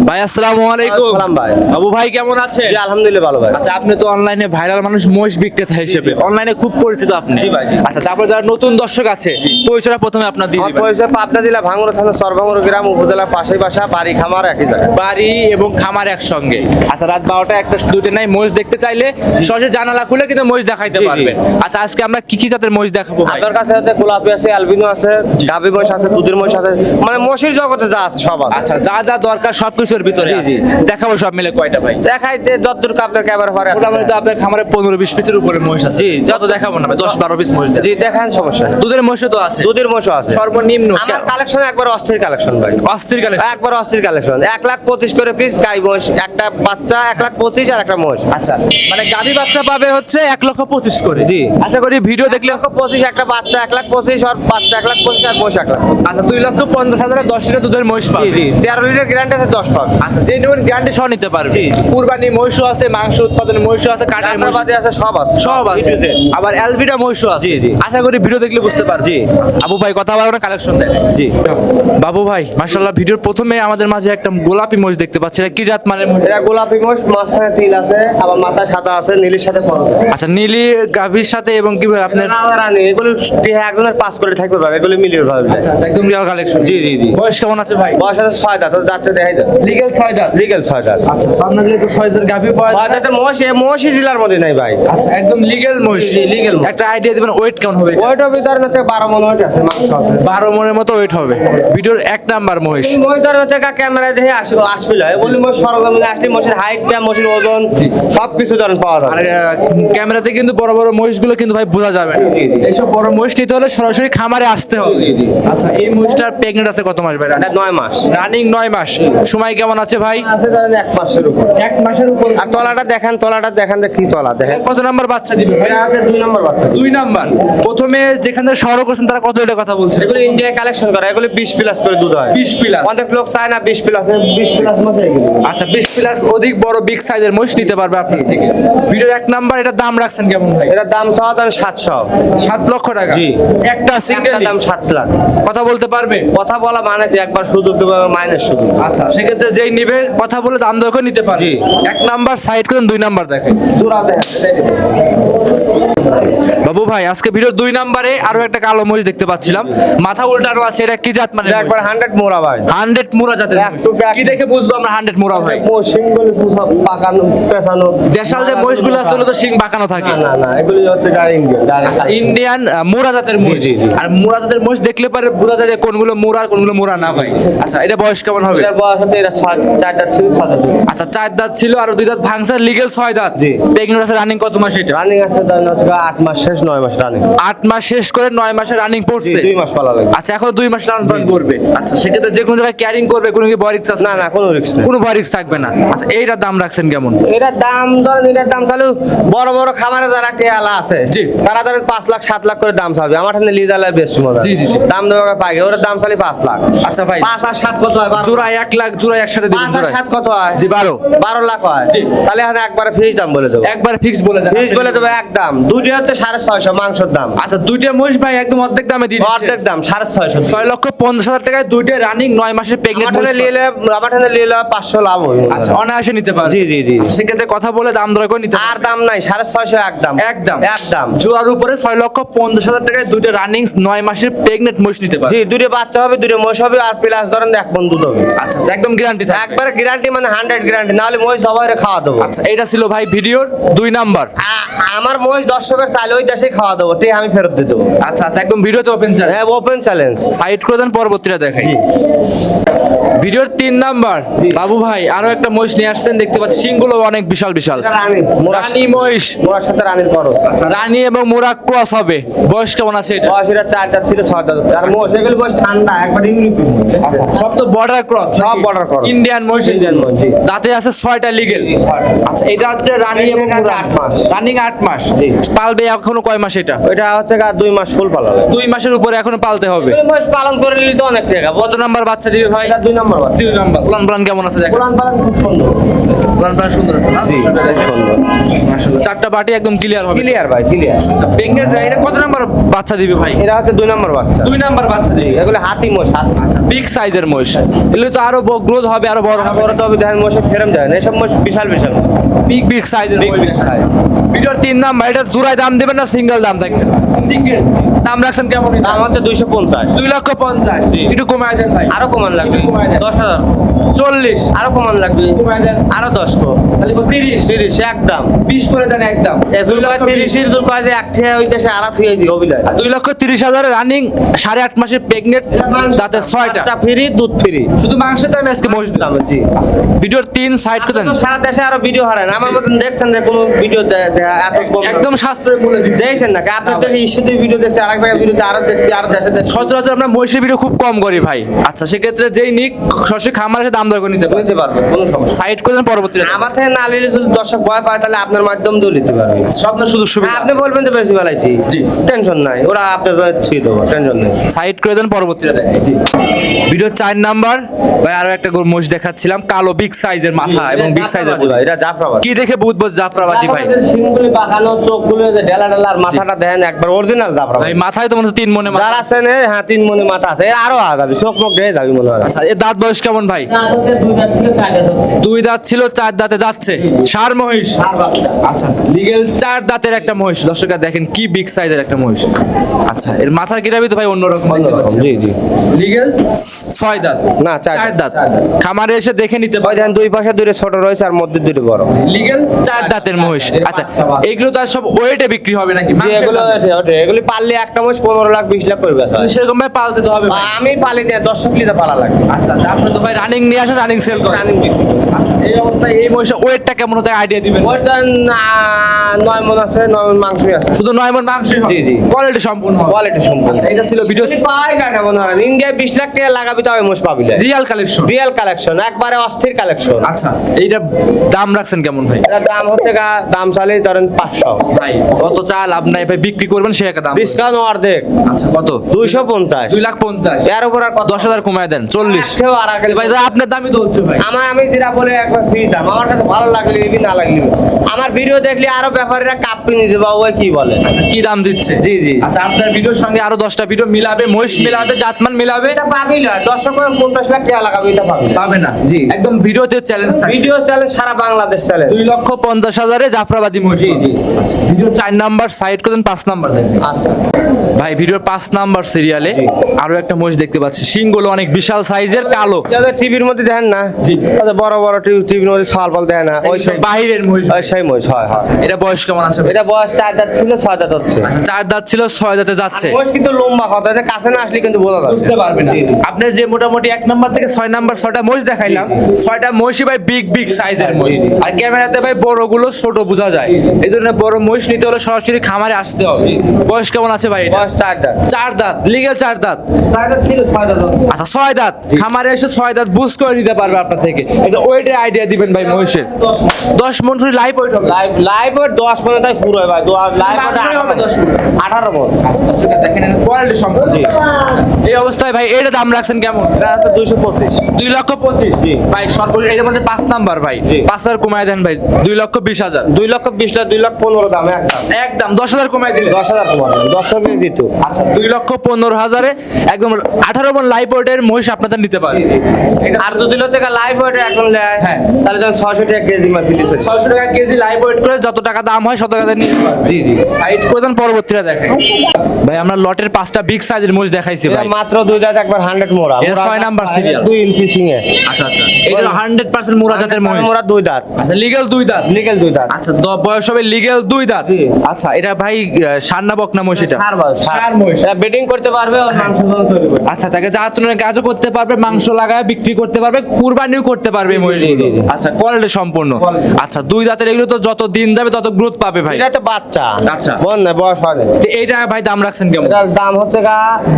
ভাই আসসালামু আলাইকুম। সালাম ভাই। আবু ভাই কেমন আছেন? জি আলহামদুলিল্লাহ ভালো ভাই। আচ্ছা, আপনি তো অনলাইনে ভাইরাল মানুষ, মহিষ বিক্রেতা হিসেবে অনলাইনে খুব পরিচিত আপনি। জি ভাই, জি। আচ্ছা, তারপর যারা নতুন দর্শক আছে পরিচয়টা প্রথমে আপনার দিয়ে আমার দিবেন। পরিচয় পাবনা জেলা ভাঙ্গুড়া থানা সরভাঙ্গুড়া গ্রাম উপজেলার পাশেই বাসা, বাড়ি খামার একই জায়গায়। বাড়ি এবং খামার একসঙ্গে। আচ্ছা, রাত 12টা একটা দুটো নাই, মহিষ দেখতে চাইলে সরাসরি জানালা খুলে কিন্তু মহিষ দেখাইতে জি, জি। পারবেন। আচ্ছা, আজকে আমরা কি কি জাতের মহিষ দেখাবো ভাই? আপনার কাছে আছে গোলাপি আছে, অ্যালবিনো আছে, গাভী মহিষ আছে, দুধের মহিষ আছে, মানে মহিষের জগতে যা আছে সব আছে। আচ্ছা, যা যা দরকার সবকিছুর ভিতরে জি, আছে। জি। দেখাবো সব মিলে কয়টা ভাই? দেখাইতে যতদূর আপনার ক্যামেরা পারে। মোটামুটি তো আপনার খামারে 15-20 পিসের উপরে মহিষ আছে। জি। যত দেখাবো না ভাই, 10-12 পিস মহিষ দেখাবো। জি দেখান, সমস্যা নেই। দুধের মহিষও তো আছে। দুধের মহিষও আছে। সর্বনিম্ন আমার কালেকশন একবার অস্থির কালেকশন ভাই, অস্থির কালে। একবার অস্থির কালেকশন। 1,25,000 করে পিস গাই মহিষ, একটা বাচ্চা 1,25,000 আর একটা মহিষ। আচ্ছা, মানে গাভী বাচ্চা পাবে হচ্ছে 1,25,000 করে। জি। আশা করি ভিডিও দেখলে। 1,25,000 একটা বাচ্চা 1,25,000 আর বাচ্চা 1,25,000 আর মহিষ 1,00,000। আচ্ছা, 2,50,000 10 লিটার দুধের মহিষ পাবে। জি 13 লিটার গ্যারান্টি আছে, 10 পাবে। আচ্ছা, যে নেবেন গ্যারান্টি সহ নিতে পারবে। জি। কুরবানি মহিষও আছে, মাংস উৎপাদনের মহিষও আছে, কাটার মহিষ বাদে আছে, সব আছে, সব আছে। A to Z। আবার অ্যালবিটা মহিষও আছে। জি, জি। আশা করি ভিডিও দেখলে বুঝতে পারবে। জি। আবু ভাই কথা বলার কালেকশন দেখেন। জি। বাবু ভাই মাশাআল্লাহ, ভিডিওর প্রথমে আমাদের মাঝে একটা গোলাপি মহিষ দেখতে পাচ্ছি। এটা কি জাত মানে মহিষ? এটা গোলাপি মহিষ, মাঝখানে তিল আছে, আবার মাথা সাদা আছে, নীলের সাথে ফরজ আছে। আচ্ছা, নীলি গাভীর সাথে এবং কি আপনার রাজা রানী, এগুলো একজনের পাস করে থাকবে পারে, এগুলো মিলিয়ে ভাবে। আচ্ছা, একদম রিয়াল কালেকশন। জি, জি, জি। বয়স কেমন আছে ভাই? বয়স আছে 6 দাঁত, ওর দাঁতটা দেখাই দাও। লিগ্যাল 6 দাঁত। লিগেল 6 দাঁত। আচ্ছা, আপনার যেহেতু 6 দাঁত গাভী পাওয়া 6 দাঁতের মহিষ, এই মহিষই জেলার মধ্যে নাই ভাই। আচ্ছা, একদম লিগ্যাল মহিষ। জি, legal মহিষ। একটা আইডিয়া দিবেন ওয়েট কেমন হবে? ওইটার ভিতরে হচ্ছে 12 মণ ওইট আছে, মাংস আছে। 12 মনের মতো ওয়েট হবে। ভিডিওর 1 নাম্বার মহিষ। মহিষটার হচ্ছে ক্যামেরায় দেখে আসছিল, বলি মহিষ সরগমে আসলে মহিষের হাইটটা, মহিষের ওজন সবকিছু ধরেন পাওয়া আর যাবে। ক্যামেরাতে কিন্তু বড় বড় মহিষগুলো কিন্তু ভাই বোঝা যাবে না। জি, জি। এইসব বড় মহিষ নিতে হলে সরাসরি খামারে আসতে হবে। জি, জি। আচ্ছা, এই মহিষটার প্রেগনেন্ট আছে কত মাস ভাই? এটা 9 মাস রানিং 9 মাস। সময় কেমন আছে ভাই? আছে, ধরেন 1 মাসের উপর। 1 মাসের উপরে। আর তলাটা দেখেন, যে কি তলা দেখেন। কত নাম্বার বাচ্চা দিবে ভাই? এটা আছে 2 নম্বর বাচ্চা। 2 নাম্বার। প্রথমে যেখান থেকে সংগ্রহ করছেন তারা কত এটা কথা বলছে? এগুলো ইন্ডিয়ায় কালেকশন করা, এগুলো 20 প্লাস করে দুধ হয়। 20 প্লাস। অনেক লোক চায় না 20 প্লাস, 20 প্লাস মতো এগুলো। আচ্ছা, 20 প্লাস অধিক বড় বিগ সাইজের মহিষ নিতে পারবে আপনি থেকে। ভিডিওর 1 নাম্বার, এটা দাম রাখছেন কেমন ভাই? এটার দাম চাওয়া দাম 700। 7 লক্ষ টাকা। জি। একটা সিঙ্গেল একটা দাম 7 লাখ। কথা বলতে পারবে? কথা বলা মানে কি, একবার সুযোগ দেবো, মাইনাস সুযোগ। আচ্ছা, সেক্ষেত্রে যেই নিবে কথা বলে দাম দর করে নিতে পারে। জি। 1 নাম্বার সাইড করেন, 2 নাম্বার দেখেন। জোড়া দেখেন। বাবু ভাই, আজকে ভিডিওর 2 নাম্বারে আরো একটা কালো মহিষ দেখতে পাচ্ছিলাম, মাথা উল্টানো আছে। এটা কি জাত মানে? এটা একবার 100 মোড়া ভাই। 100 মুরা জাতের Back to back। মহিষ। কি দেখে বুঝবো আমরা 100 মুরা ভাই? সিংগুলো সব পাকানো পেছানো। দেশাল যে মহিষগুলো আছে ওগুলো তো শিং বাঁকানো থাকে। না না না, এগুলো হচ্ছে আচ্ছা, ইন্ডিয়ান মুরা জাতের মহিষ। জি, জি। আর মুরা জাতের মহিষ দেখলে পারে বোঝা যায় যে কোনগুলো মুরা আর কোনগুলো মুরা না ভাই। আচ্ছা, এটা বয়স কেমন হবে? এটার বয়স হচ্ছে, এটা 4 ছিল 6 দাঁত। আচ্ছা, 4 দাঁত ছিল আর 2 দাঁত ভাঙছে, লিগ্যাল 6 দাঁত। জি। প্রেগনেন্ট আছে, রানিং কত মাস এটা? রানিং আছে, ধরেন হচ্ছে 8 মাস শেষ, 9 মাস রানিং। 8 মাস শেষ করে 9 মাসে রানিং পড়ছে। 2 মাস পালা লাগবে। আচ্ছা, এখন 2 মাস লালন পালন করবে। আচ্ছা, সেক্ষেত্রে যে কোনো জায়গায় ক্যারিং করবে, কোনো কি ভয় রিস্ক আছে? না না, কোনো রিস্ক নেই। কোনো ভয় রিস্ক থাকবে না। আচ্ছা, এইটার দাম রাখছেন কেমন? এটার দাম ধরেন, এটার দাম চালু বড় বড় খামারে যারা টেয়ালা আছে, জি। তারা ধরেন 5 লাখ 7 লাখ করে দাম চাবে। আমার ঠান্ডা লিজালায় বেশি মজা। জি, জি, জি। দাম দেওয়া পাই, ওর দাম চালি 5 লাখ। আচ্ছা ভাই, 5 আর 7 কত হয়? জোড়া 1 লাখ, জোড়া একসাথে দিবেন 5 আর জোড়ায়। 7 কত হয়? জি, 12। 12 লাখ হয়। জি। তাহলে এখানে একবারে ফিক্স দাম বলে দেবো। একবার ফিক্স বলে দেন। ফিক্স বলে দেবো একদম। দুটি হচ্ছে 650 মাংসের দাম। আচ্ছা, 2টা মহিষ ভাই একদম অর্ধেক দামে দিয়ে দিচ্ছে। অর্ধেক দাম 650। 6,50,000 টাকায় 2টা রানিং 9 মাসের প্রেগনেন্ট আমার ঠান্ডা লিলে 500 লাভ হবে। আচ্ছা, অনায়াসে নিতে পারবে। জি, জি, জি। সেক্ষেত্রে কথা বলে দাম দর করে নিতে আর দাম নাই, 650 একদম। একদম একদম। জোড়ার উপরে 6,50,000 টাকায় 2টা রানিং 9 মাসের প্রেগনেন্ট মহিষ নিতে পারবে। জি, দুটো বাচ্চা হবে, দুটো মহিষ হবে, আর প্লাস ধরেন 1 মণ দুধ হবে। আচ্ছা, একদম গ্যারান্টি থাকবে। একবারে গ্যারান্টি, মানে 100 গ্যারান্টি, নাহলে মহিষ সবাই খাওয়া দেবো। আচ্ছা, এটা ছিল ভাই ভিডিওর 2 নাম্বার। আমার মহিষ দর্শকের চাইলে ওই দেশে খাওয়া দেবো, ঠিক আমি ফেরত দিয়ে দেবো। আচ্ছা আচ্ছা, একদম ভিডিওতে ওপেন চ্যালেঞ্জ। হ্যাঁ, ওপেন চ্যালেঞ্জ। সাইড করে দেন, পরবর্তীটা দেখাই। ভিডিওর 3 নাম্বার। বাবু ভাই, আরো একটা মহিষ নিয়ে আসছেন দেখতে পাচ্ছি, সিংগুলো অনেক বিশাল বিশাল। রানী মহিষ। মোরার সাথে রানীর খরচ। আচ্ছা, রানী এবং মুরা ক্রস হবে। বয়স কেমন আছে এটা? বয়স এটা 4 দাঁত ছিল, 6 দাঁত। আর মহিষ এগুলো বয়স ঠান্ডা, একবার ইউনিটি। আচ্ছা, সব তো বর্ডার ক্রস, সব border cross। ইন্ডিয়ান মহিষ। ইন্ডিয়ান মহিষ, জি। দাঁতে আছে 6টা লিগেল। জি, 6টা। আচ্ছা, এটা হচ্ছে রানী এবং এটা মুরা। 8 মাস। রানিং 8 মাস। জি। পালবে এখনো কয় মাস এটা? ওইটা হচ্ছে গা 2 মাস ফুল পালা লাগে। 2 মাসের উপরে এখনো পালতে হবে। 2 মাস পালন করে নিলে তো অনেক টাকা। কত নাম্বার বাচ্চা দিবে ভাই? এটা 2 নাম্বার বাচ্চা। 2 নাম্বার। উলান পালান কেমন আছে দেখেন? কোরআন পালন খুব সুন্দর। উলান পালান সুন্দর আছে না? জি, সুন্দর। মাশাআল্লাহ চারটা বাটি একদম ক্লিয়ার হবে। ক্লিয়ার ভাই, ক্লিয়ার। আচ্ছা প্রেগন্যান্ট এটা কত নাম্বার বাচ্চা দিবে ভাই? এটা হচ্ছে 2 নাম্বার বাচ্চা। 2 নাম্বার বাচ্চা দিবে। এগুলো হাতি মোষ, হাতি। আচ্ছা বিগ সাইজের মহিষ। এগুলো তো আরো গ্রোথ হবে, আরো বড় হবে। বড় তবে দেখেন মোষে ফেরম যায় না, এসব মোষ বিশাল বিশাল। বিগ বিগ সাইজের Big, মহিষ। big size। ভিডিওর 3 নাম্বার, এটা জোড়ায় দাম দিবেন না সিঙ্গেল দাম থাকবে? সিঙ্গেল। দাম রাখছেন কেমন? দাম হচ্ছে 250। 2,50,000 জি। একটু কমায় দেন ভাই। আরো কমান লাগবে, একটু কমায় দেন। 10,000। 40 আরো কমান লাগবে, কমায় দেন। আরো 10 কো। তাহলে 30 30 একদম। 20 করে দেন একদম। এজুল কয় 30 এর জুল কয় যে এক থেকে হইতেছে আর থুইছি অবিলয়। 2,30,000 রানিং 8.5 মাসের প্রেগনেন্ট দাঁতে 6টা। বাচ্চা ফ্রি, দুধ ফ্রি। শুধু মাংসের দামে আজকে মহিষ দিলাম। জি। ভিডিওর 3 সাইড করে দেন। তো সারা দেশে আরো ভিডিও হারান, আমার মতন দেখছেন যে কোনো ভিডিও এত কম একদম সাশ্রয় মূল্যে দিচ্ছে। দেখছেন না? আপনাদের ইস্যুতে ভিডিও দেখছি, আরেক জায়গায় ভিডিওতে আরো দেখছি, আরো দেশে দেখছি। সচরাচর আমরা মহিষের ভিডিও খুব কম করি ভাই। আচ্ছা সেক্ষেত্রে যেই নিক সরাসরি খামারের সাথে দাম দর করে নিতে পারে। নিতে পারবে, কোনো সমস্যা। সাইড করে দেন পরবর্তীতে। আমার থেকে না নিলে যদি দর্শক ভয় পায় তাহলে আপনার মাধ্যম দিয়েও নিতে পারবে। সব না সুযোগ সুবিধা। আপনি বলবেন তো বেশি বেলাইছি, জি। টেনশন নাই, ওরা আপনার ছুঁয়ে দেবো, টেনশন নেই। সাইড করে দেন পরবর্তীতে দেখেন। ভিডিও 4 নাম্বার ভাই আরো একটা মহিষ দেখাচ্ছিলাম, কালো বিগ সাইজের মাথা এবং বিগ সাইজের ভাই, এটা জাফরাবাদ। কি দেখে বুঝবো জাফরাবাদী ভাই? সিংগুলি বাঁকানো, চোখগুলো যে ডেলা ডেলা, আর মাথাটা দেখেন একবার অরিজিনাল জাফরাবাদ। ভাই মাথায় তো মনে হচ্ছে 3 মনে মাথা। যারা আছেন হ্যাঁ 3 মনে মাথা আছে, এর আরো যাবে, চোখ মুখ ঢেকে যাবে মনে হয়। আচ্ছা এর দাঁত বয়স কেমন ভাই? 2 দাঁত ছিল 4 দাঁতে যাচ্ছে। সার মহিষ। আচ্ছা লিগেল 4 দাঁতের একটা মহিষ। দর্শকরা দেখেন কি বিগ সাইজের একটা মহিষ। আচ্ছা এর মাথার গিরাবি তো ভাই অন্যরকম দেখতে পাচ্ছেন। জি জি। লিগেল 6 দাঁত না, 4 দাঁত। খামারে এসে দেখে নিতে ওই পারেন। দেখেন দুই পাশে দুটো ছোট রয়েছে আর মধ্যে দুটো বড়। লিগেল 4 দাঁতের মহিষ। আচ্ছা এইগুলো তো আর সব ওয়েটে বিক্রি হবে নাকি? জি, মাংসের এগুলো দামে? এগুলি পাললে একটা মাস 15 লাখ 20 লাখ করবে স্যার। সেরকম ভাই পালতে তো হবে ভাই। আমি পালি দিয়ে 10 লিটার পালা লাগবে। আচ্ছা আচ্ছা আপনি তো ভাই রানিং নিয়ে আসেন, রানিং সেল করেন। রানিং বিক্রি করি। আচ্ছা এই অবস্থায় এই মহিষের ওয়েটটা কেমন হতে আইডিয়া দিবেন? ওইটা 9 মণ আছে, 9 মণ মাংসই আছে। শুধু 9 মণ মাংসই হবে? জি, জি। কোয়ালিটি সম্পূর্ণ হবে। কোয়ালিটি সম্পূর্ণ। আচ্ছা, এটা ছিল ভিডিও পাওয়াই যায় না মনে হয়, ইন্ডিয়ায় 20 লাখ টাকা লাগাবি তাও মোষ পাবি না। Real collection. রিয়েল কালেকশন, একবারে অস্থির কালেকশন। আচ্ছা এইটা দাম রাখছেন কেমন ভাই? এটা দাম হচ্ছে দাম চালিয়ে ধরেন 500। ভাই কত চা লাভ নাই ভাই, বিক্রি করবেন সে একটা দাম। ডিসকাউন্ট অর্ধেক, আচ্ছা কত? 250। 2,50,000। এর উপর আর কত? 10,000 কমায় দেন। 40। কেউ আর আগে ভাই আপনার দামই তো হচ্ছে ভাই। আমি যেটা বলে একবার ফ্রি দাম, আমার কাছে ভালো লাগলে কি না লাগলে আমার ভিডিও দেখলে আরো ব্যাপারীরা কাপ কিনে দেবে, ওই কি বলে। আচ্ছা কি দাম দিচ্ছে? জি জি। আচ্ছা আপনার ভিডিওর সঙ্গে আরো 10টা ভিডিও মিলাবে, মহিষ মিলাবে, জাতমান মিলাবে, এটা পাবি না, 50 লাখ টাকা লাগাবে, এটা পাবি না। পাবে না। জি। একদম ভিডিওতে চ্যালেঞ্জ থাকবে। ভিডিও চ্যালেঞ্জ সারা বাংলাদেশ চ্যালেঞ্জ। 2,50,000 জাফরাবাদী মহিষ। জি, জি। আচ্ছা ভিডিও 4 নাম্বার সাইড করেন, 5 নাম্বার দেখেন। আচ্ছা ভাই ভিডিওর 5 নাম্বার সিরিয়ালে আরো একটা মহিষ দেখতে পাচ্ছি, শিংগুলো অনেক বিশাল সাইজের, কালো। যাদের টিভির মধ্যে দেখেন না, জি। তাদের বড় বড় টিভির মধ্যে ছাল পাল দেখেন না, ওই সব বাহিরের মহিষ। ওই সেই মহিষ হয় হয়। এটা বয়স কেমন আছে? এটা বয়স 4 দাঁত ছিল, 6 দাঁত হচ্ছে। 4 দাঁত ছিল, 6 দাঁতে যাচ্ছে। মহিষ কিন্তু লম্বা কথা, এটা কাছে না আসলে কিন্তু বোঝা যাবে। বুঝতে পারবেন না। আপনি যে মোটামুটি 1 নাম্বার থেকে 6 নাম্বার 6টা মহিষ দেখাইলাম, 6টা মহিষই ভাই বিগ বিগ সাইজের মহিষ। আর ক্যামেরাতে ভাই বড়গুলো ছোট বোঝা যায়, এই জন্য বড় মহিষ নিতে হলে সরাসরি খামারে আসতে হবে। বয়স কেমন আছে ভাই? এটা বয়স 4 দাঁত। 4 দাঁত, লিগ্যাল 4 দাঁত। 4 দাঁত ছিল, 6 দাঁত হচ্ছে। আচ্ছা 6 দাঁত, খামারে এসে 6 দাঁত বুঝ করে নিতে পারবে আপনার থেকে। একটা ওয়েটের আইডিয়া দিবেন ভাই মহিষের। 10 মণ লাইভ ওয়েট হবে। লাইভ ওয়েট 10 পর্যন্তই পুরো হয় ভাই, লাইভ ওয়েট মাংসই হবে 10 মণ। 18 মণ। আচ্ছা দর্শকরা দেখেন কোয়ালিটি সম্পূর্ণ। এই অবস্থায় ভাই এটা দাম রাখছেন কেমন? এটা হচ্ছে 225। 2,25,000। জি। ভাই সর্বোচ্চ এটার মধ্যে 5 নাম্বার ভাই, জি। 5,000 কমায় দেন ভাই। 2,20,000। 2,20,000 2,15,000 দাম একদম। একদম 10,000 কমায় দিলে। 10,000 তোমার 10 টাকা দিত। আচ্ছা 2,15,000 একদম 18 মণ লাইভ ওয়েটের মহিষ আপনাদের নিতে পারে। আর যদি থেকে লাইভ ওয়েট এখন নেয়, হ্যাঁ। তাহলে যখন 600 টাকা কেজি মাছ দিতে 600 টাকা কেজি লাইভ ওয়েট করে যত টাকা দাম হয় তত টাকা নিতে পারবে। জি জি। সাইড করে দেন পরবর্তীটা দেখেন। ভাই আমরা লটের 5টা বিগ সাইজের মহিষ দেখাইছি এটা ভাই। মাত্র 2 দাঁত একবার 100 মোড়া। এটা 6 নাম্বার সিরিয়াল। 2 ইঞ্চি সিংহে। আচ্ছা আচ্ছা এটা 100% মুরা জাতের মহিষ। মোড়া 2 দাঁত। আচ্ছা লিগ্যাল 2 দাঁত। লিগ্যাল 2 দাঁত। আচ্ছা বয়স হবে লিগ্যাল 2 দাঁত। জি। আচ্ছা এটা ভাই সার না বকনা মহিষ? এটা সার বাস। ষাঁড় মহিষ। এটা বেডিং করতে পারবে আর মাংস তৈরি করবে। আচ্ছা আচ্ছা জাতনের কাজও করতে পারবে, মাংস লাগায় বিক্রি করতে পারবে, কুরবানিও করতে পারবে মহিষ। জি, জি, জি। আচ্ছা কোয়ালিটি সম্পূর্ণ। আচ্ছা দুই দাঁতের এগুলো তো যত দিন যাবে তত গ্রোথ পাবে ভাই। এটা তো বাচ্চা, আচ্ছা। বল না বয়স হয়নি। তো এইটা ভাই দাম রাখছেন কেমন? এটার দাম হচ্ছে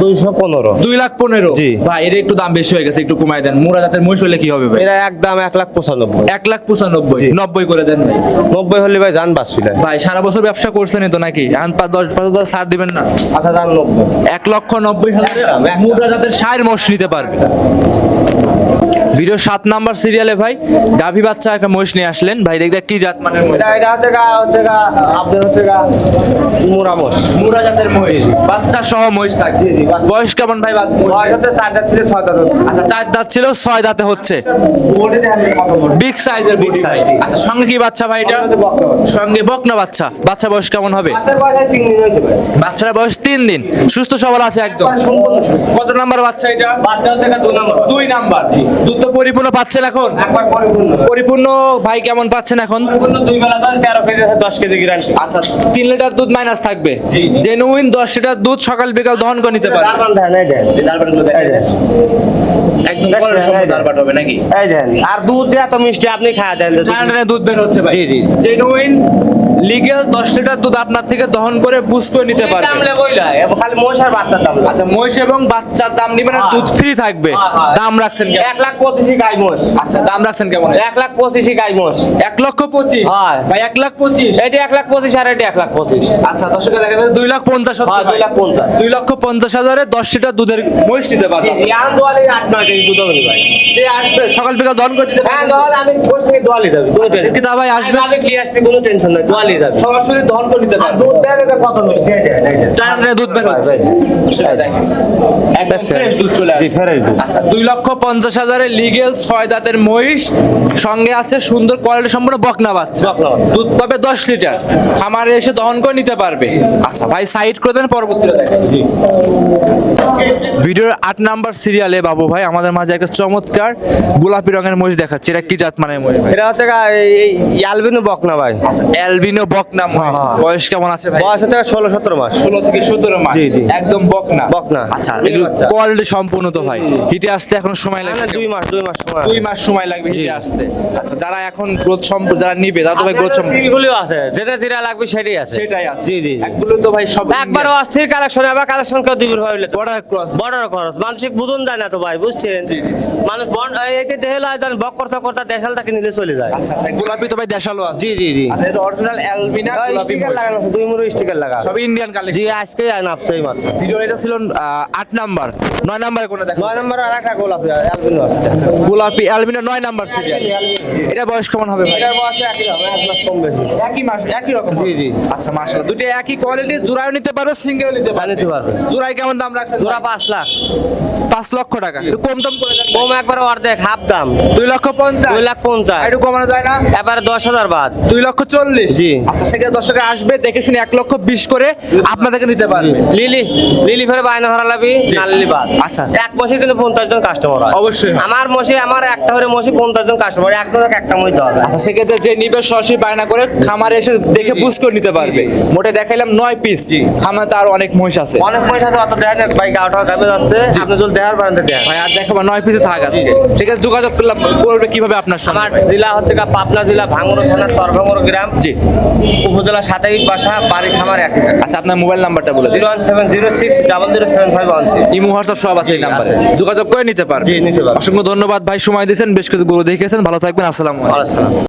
215। 2,15,000। জি। ভাই এটা একটু দাম বেশি হয়ে গেছে, একটু কমাই দেন। মুরা জাতের মহিষ হলে কি হবে ভাই? এটা একদম 1,95,000। 1,95,000, 90 করে দেন ভাই। 90 হলে ভাই জান বাঁচছিল। ভাই সারা বছর ব্যবসা করছেনই তো নাকি? এখন 10,000 ছাড় দিবেন না? আচ্ছা জান 90। 1,90,000 মুরা জাতের ষাঁড় মহিষ নিতে পারবে। ভিডিও 7 নাম্বার সিরিয়ালে ভাই গাভী বাচ্চা একটা মহিষ নিয়ে আসলেন ভাই। দেখতে কি জাত মানে মহিষ? এটা আপনার হচ্ছে মুরামস। মুরা জাতের মহিষ, বাচ্চা সহ মহিষ থাকে। জি, জি, বাচ্চা। বয়স কেমন ভাই? বয়স হচ্ছে 4 দাঁত ছিল 6 দাঁত। আচ্ছা 4 দাঁত ছিল, 6 দাঁতে হচ্ছে। বডি দেখেন কত বড়। বিগ সাইজের Big size। আচ্ছা সঙ্গে কি বাচ্চা ভাই এটা? এটা বকনা বাচ্চা। সঙ্গে বকনা বাচ্চা। বাচ্চা বয়স কেমন হবে? বাচ্চার বয়স 3 দিন হয়েছে ভাই। বাচ্চার বয়স 3 দিন, সুস্থ সবল আছে একদম। সম্পূর্ণ সুস্থ। কত নাম্বার বাচ্চা এটা? বাচ্চা হচ্ছে 2 নম্বর। 2 নাম্বার। দুধ তো পরিপূর্ণ পাচ্ছেন এখন? একবার পরিপূর্ণ। পরিপূর্ণ ভাই কেমন পাচ্ছেন এখন? পরিপূর্ণ 2 বেলা 13 কেজি 10 কেজি গ্যারান্টি। আচ্ছা 3 লিটার দুধ মাইনাস থাকবে। জি, জি। জেনুইন 10 লিটার দুধ সকাল বিকাল দহন করে নিতে পারবে। দারবান দেন এই দেন। এই দেন। একদম দেখছেন, কলের সম্পূর্ণ এই যে। দারবাট হবে নাকি? এই দেন। আর দুধ যে এত মিষ্টি আপনি খাওয়া দেন। টানে দুধ বের হচ্ছে ভাই। জি, জি। জেনুইন লিগ্যাল 10 লিটার দুধ আপনার থেকে দহন করে বুঝ করে নিতে পারবে। দাম লেবই না, খালি মহিষ আর বাচ্চার দাম। আচ্ছা মহিষ এবং বাচ্চার দাম নিবেন আর হ্যাঁ। দুধ ফ্রি থাকবে। হ্যাঁ। দাম রাখছেন কেমন? 1,25,000 গাই মোষ। আচ্ছা দাম রাখছেন কেমন? 1,25,000 গাই মোষ। 1,25,000। হ্যাঁ। ভাই 1,25,000। এটি 1,25,000 আর এটি 1,25,000। আচ্ছা দর্শকে দেখা যাচ্ছে 2,50,000 হচ্ছে হ্যাঁ, ভাই। 2,50,000। 2,50,000 10 লিটার দুধের মহিষ নিতে পারবে। ইয়ান দোয়ালি 8-9 কেজি দুধ হবে ভাই। যে আসবে সকাল বিকাল দহন করে দিতে হ্যাঁ পারবে। দোয়াল আমি বস থেকে দোয়ালি যাবে। কোনো টেনশন কি তা ভাই আসবে? আমি কি আসবে কোনো টেনশন নাই, দোয়ালি যাবে। সরাসরি দহন করে নিতে আর পারবে। দুধ দেন এটা কত মিষ্টি এই দেন, এই দেন। টানে দুধ বের হচ্ছে। সেটা দেখেন। একদম ফ্রেশ দুধ চলে জি, আসছে। fresh দুধ। আচ্ছা 2,50,000 লিগ্যাল 6 দাঁতের মহিষ, সঙ্গে আছে সুন্দর কোয়ালিটি সম্পূর্ণ বকনা বাচ্চা। বকনা বাচ্চা। দুধ পাবে 10 লিটার, খামারে এসে দহন করে নিতে পারবে। আচ্ছা ভাই সাইড করে দেন, পরবর্তীতে দেখেন। ভিডিওর 8 নাম্বার সিরিয়ালে বাবু ভাই আমাদের মাঝে একটা চমৎকার গোলাপি রঙের মহিষ দেখাচ্ছে। এটা কি জাত মানে মহিষ ভাই? এটা হচ্ছে ইয়ালবিনো বকনা ভাই। অ্যালবিনো বকনা মহিষ। হ্যাঁ। বয়স কেমন আছে ভাই? বয়স হচ্ছে 16-17 মাস। 16 থেকে 17 মাস। জি, জি। একদম বকনা। বকনা। আচ্ছা মিনি এগুলো বাচ্চা। কোয়ালিটি সম্পূর্ণ তো ভাই। হিটে আসতে এখন সময় না, লাগবে। 2 মাস সময়। 2 মাস সময় লাগবে হিটে আসতে। আচ্ছা যারা এখন গ্রোথ যারা নিবে তারা তো ভাই গ্রোথ এগুলো আছে, যেটা লাগবে সেটাই আছে। সেটাই আছে। জি, জি। একগুলো তো ভাই সব একবার অস্থির কালেকশন, আবার কালেকশন কেউ দিবি হইলে তো বর্ডার ক্রস। বড় খরচ মানসিক বুঝুন যায় না তো ভাই, বুঝছেন? জি, জি, জি। মানুষ এইতে দেহে লয় দেন বক করতে করতে দেশালটাকে নিলে চলে যায়। আচ্ছা আচ্ছা গোলাপি তো ভাই দেশালো আছে। জি, জি, জি। আচ্ছা এটা অরিজিনাল অ্যালবিনা গোলাপি স্টিকার মহিষ। লাগানো আছে, 2 মুড়ো স্টিকার লাগা। সব ইন্ডিয়ান জি, কালেকশন। আজকে নাপছে এই মাছ। ভিডিও এটা ছিল 8 নাম্বার। 9 নাম্বারে কোনটা দেখো? 9 নম্বর আর একটা গোলাপি অ্যালবিনো আছে। গোলাপি অ্যালবিনা 9 নাম্বার সিরিয়াল। এটা বয়স কেমন হবে ভাই? এটার বয়স একই রকম, 1 মাস কম বেশি। একই মাস একই রকম। জি, জি। আচ্ছা মাশাআল্লাহ দুটো একই কোয়ালিটি, জোড়াও নিতে পারবে সিঙ্গেলও নিতে পারবে। নিতে পারবে। জোড়ায় কেমন দাম রাখছেন? জোড়া 5 লাখ। 5 লক্ষ টাকা। একটু কম টম করে দেন। কম একবার অর্ধেক হাফ দাম। 2,50,000। 2,50,000। একটু কমানো যায় না? এবারে 10,000 বাদ। 2,40,000। জি। আচ্ছা সেখানে দর্শক আসবে দেখে শুনে 1,20,000 করে আপনাদেরকে নিতে পারবে। লিলি ফেরে বাইনা ভরা লাবি, জি। না লিলি বাদ। আচ্ছা। এক মসি কিন্তু 50 জন কাস্টমার হয়। অবশ্যই হয়। আমার একটা হরে মসি 50 জন কাস্টমার, একজনকে একটা মই দেওয়া যায়। আচ্ছা সেক্ষেত্রে যে নিবে সরাসরি বায়না করে খামারে এসে দেখে বুঝ করে নিতে পারবে। মোটে দেখাইলাম 9 পিস। খামারে তো আরো অনেক মহিষ আছে। অনেক পয়সা তো অত দেখেন না, ভাই গাওটা গাবে যাচ্ছে, আপনি যদি দেখার পারেন তো দেন। ভাই আর দেখাবো 9 পিসে থাক আজকে। সেক্ষেত্রে যোগাযোগ করবে কিভাবে আপনার সঙ্গে? আমার জেলা হচ্ছে পাবনা জেলা ভাঙ্গুড়া থানা সরভাঙ্গুড়া গ্রাম, জি। উপজেলা সাতাইক বাসা, বাড়ি খামার একই। আচ্ছা আপনার মোবাইল নাম্বারটা বলে দিন। 01706007516। ইমো হোয়াটসঅ্যাপ সব আছে এই নাম্বারে। আছে। যোগাযোগ করে নিতে পারবে। জি, নিতে পারবে। অসংখ্য ধন্যবাদ ভাই, সময় দিয়েছেন, বেশ কিছু গরু দেখিয়েছেন। ভালো থাকবেন। আসসালামু আলাইকুম। আলোচনা